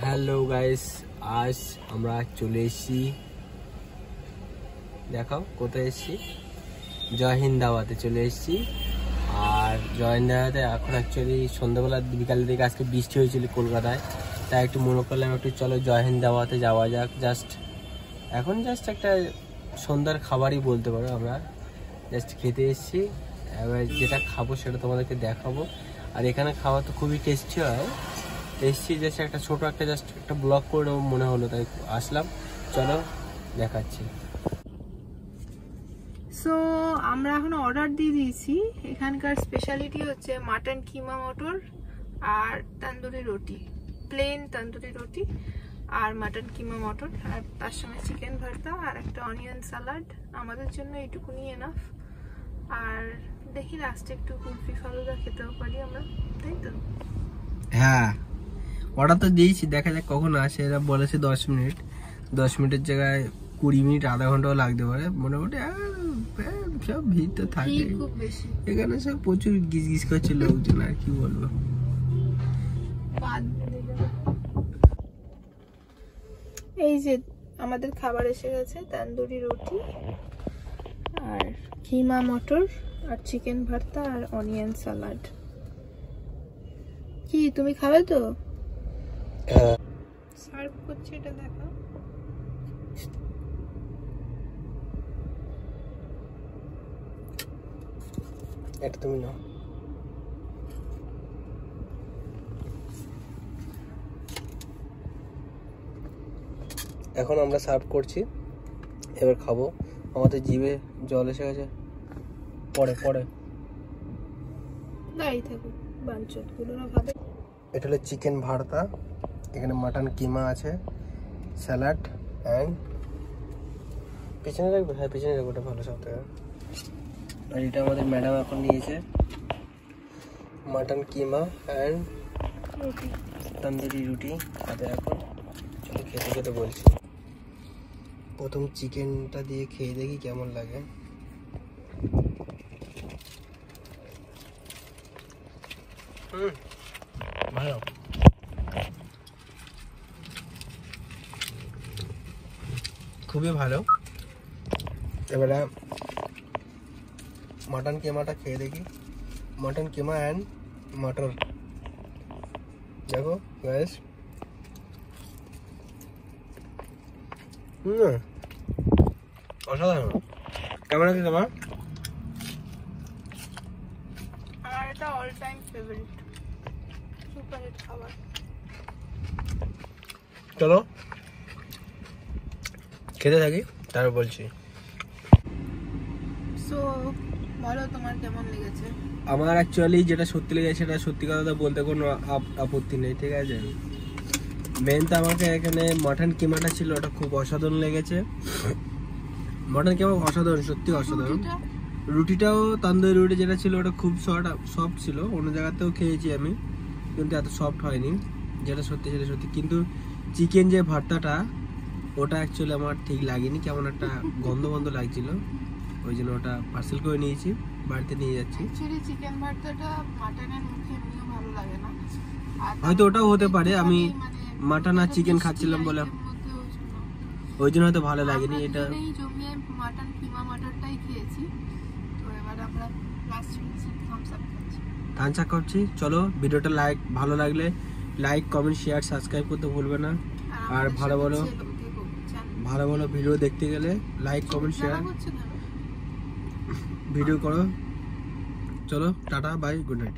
Hello guys, আজ আমরা চলে এসেছি, দেখাও কোথায় এসেছি, জয় হিন্দ দাওয়াতে চলে এসেছি। আর জয় হিন্দ দাওয়াতে এখন অ্যাকচুয়ালি সন্ধ্যাবেলা বিকালের দিকে আজকে বৃষ্টি হয়েছিল কলকাতায়, তাই একটু মনে করলাম একটু চলো জয় হিন্দ দাওয়াতে যাওয়া যাক। এখন জাস্ট একটা সন্ধ্যার খাবারই বলতে পারো, আমরা জাস্ট খেতে এসেছি। এবার যেটা খাবো সেটা তোমাদেরকে দেখাবো। আর এখানে খাওয়া তো খুবই টেস্টি হয়। এসছি জাস্ট একটা ছোট একটা ব্লগ করে নেবো মনে হলো, তাই আসলাম। চলো দেখাচ্ছি। সো আমরা এখন অর্ডার দিয়ে দিয়েছি। এখানকার স্পেশালিটি হচ্ছে মাটন কিমা মটর আর তন্দুরি রুটি, প্লেন তন্দুরি রুটি আর মাটন কিমা মটর, আর তার সঙ্গে চিকেন ভর্তা আর একটা অনিয়ন স্যালাড। আমাদের জন্য এইটুকুনি এনাফ। আর দেখি লাস্টে একটু কুলফি ফালুদা খেতেও পারি আমরা, তাই তো? হ্যাঁ, অর্ডার তো দিয়েছি, দেখা যাক কখন আসে। এরা বলেছে 10 মিনিটের জায়গায় 20 মিনিট, আধা ঘন্টাও লাগতে পারে মোটামুটি। সব ভিড় তো থাকে এখানে, সব প্রচুর গিজ গিজ করছে লোকজন, আর কি বলবো। এই যে আমাদের খাবার এসে গেছে, তন্দুরি রুটি আর কিমা মটর আর চিকেন ভর্তা আর অনিয়ন স্যালাড। কি তুমি খাবে তো? সার্ভ করছি, এটা দেখো। এটা তুমি নাও। এখন আমরা সার্ভ করছি, এবার খাবো। আমাদের জিভে জল এসে গেছে। পরে দাঁড়িয়ে থাকো, বাঞ্চত গুলো না ভাবে। এটা হলো চিকেন ভর্তা, এখানে মাটন কিমা আছে, স্যালাড অ্যান্ড পিছনে রাখবে। হ্যাঁ পিছনে রাখবো, ওটা ভালো সব থেকে। আর এটা আমাদের ম্যাডাম এখন নিয়েছে মাটন কিমা অ্যান্ড তন্দুরি রুটি সাথে। এখন চলো খেতে বলছি। প্রথম চিকেনটা দিয়ে খেয়ে দেখি কেমন লাগে। ভালো, খুবই ভালো। এবারে মাটন কিমাটা খেয়ে দেখি, মাটন কিমা অ্যান্ড মটর। দেখো গাইস, অসাধারণ। কেমন আছে তোমার? আমার এটা all time favourite, super hit খাবার। চলো খেতে থাকি, তারপর বলছি। সো বলো তোমার কেমন লেগেছে? আমার অ্যাকচুয়ালি যেটা সত্যি লেগেছে সেটা সত্যি কথা বলতে কোনো আপত্তি নেই, ঠিক আছে। মেন তো আমাকে এখানে মাটন কিমাটা ছিল, ওটা খুব অসাধারণ লেগেছে। মাটন কিমা অসাধারণ, সত্যি অসাধারণ। রুটিটাও তন্দুরি রুটি যেটা ছিল ওটা খুব সফট ছিল। অন্য জায়গাতেও খেয়েছি আমি, কিন্তু এত সফট হয়নি। যেটা সত্যি সেটা সত্যি। কিন্তু চিকেন যে ভর্তাটা, ওটা অ্যাকচুয়ালি আমার ঠিক লাগেনি, কেমন একটা গন্ধ লাগছিল। ওই জন্য ওটা পার্সেল করে নিয়েছি, বাড়িতে নিয়ে যাচ্ছি। অ্যাকচুয়ালি চিকেন ভর্তাটা মাটনের মুখে এমনিও ভালো লাগে না, হয়তো ওটাও হতে পারে। আমি মাটন আর চিকেন খাচ্ছিলাম বলে ওই জন্য হয়তো ভালো লাগেনি। এটা জমিয়ে মাটন কিমা মটরটাই খেয়েছি। তো এবার আমরা লাস্ট থামস আপ করছি। চলো ভিডিওটা ভালো লাগলে লাইক, কমেন্ট, শেয়ার, সাবস্ক্রাইব করতে ভুলবে না। আর ভালো ভালো ভিডিও দেখতে গেলে লাইক, কমেন্ট, শেয়ার ভিডিও করো। চলো টাটা, বাই, গুড নাইট।